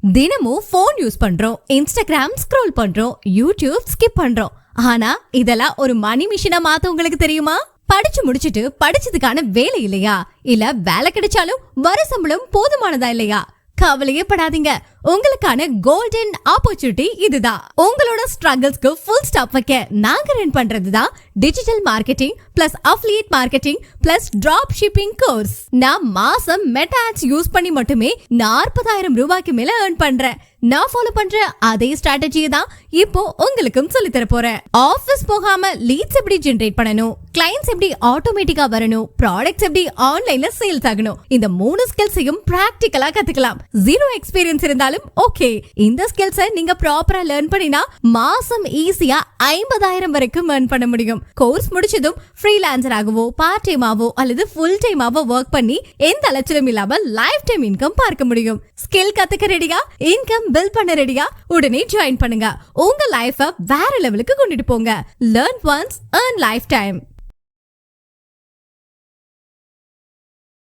தினமும் phone use பண்றோம், Instagram scroll பண்றோம், யூடியூப் ஸ்கிப் பண்றோம். ஆனா இதெல்லாம் ஒரு மணி மிஷினா மாத்த உங்களுக்கு தெரியுமா? படிச்சு முடிச்சிட்டு படிச்சதுக்கான வேலை இல்லையா? இல்ல வேலை கிடைச்சாலும் வர சம்பளம் போதுமானதா இல்லையா? கவலையே படாதீங்க, உங்களுக்கான கோல்டன் ஆப்பர்ச்சுனிட்டி இதுதான். உங்களோட ஸ்ட்ரகிள்ஸ்க்கு ஃபுல் ஸ்டாப் வைக்க நாங்க ரன் பண்றதுதான் digital marketing plus affiliate marketing plus drop shipping course. நான் மாசம் மெட்டா ஆட்ஸ் யூஸ் பண்ணி மட்டுமே 40,000 ரூபாய்க்கு மேல earn பண்றேன். நான் ஃபாலோ பண்ற அதே ஸ்ட்ராட்டஜியை தான் இப்போ உங்களுக்கும் சொல்லி தர போறேன். ஆபீஸ் போகாம லீட்ஸ் எப்படி ஜெனரேட் பண்ணணும், கிளையன்ட்ஸ் எப்படி ஆட்டோமேட்டிக்கா வரணும், ப்ராடக்ட்ஸ் எப்படி ஆன்லைன்ல சேல்ஸ் ஆகணும், இந்த 3 ஸ்கில்ஸையும் பிராக்டிகலா கத்துக்கலாம். 0 எக்ஸ்பீரியன்ஸ் இருந்தாலும் ஓகே. இந்த ஸ்கில்ஸை நீங்க ப்ராப்பரா லேர்ன் பண்ணினா மாசம் ஈஸியா 50,000 வரைக்கும் earn பண்ண முடியும். கோர்ஸ் முடிச்சதும் ஃப்ரீலான்சர் ஆகவோ, பார்ட் டைமாவோ அல்லது ஃபுல் டைமாவோ ஒர்க் பண்ணி எந்த அலைச்சலும் இல்லாம லைஃப் டைம் இன்கம் பார்க்க முடியும். ஸ்கில் கத்துக்க ரெடியா? இன்கம் பில்ட் பண்ண ரெடியா? உடனே ஜாயின் பண்ணுங்க. உங்க லைஃபை வேற லெவலுக்கு கொண்டுட்டு போங்க. Learn once, earn life time.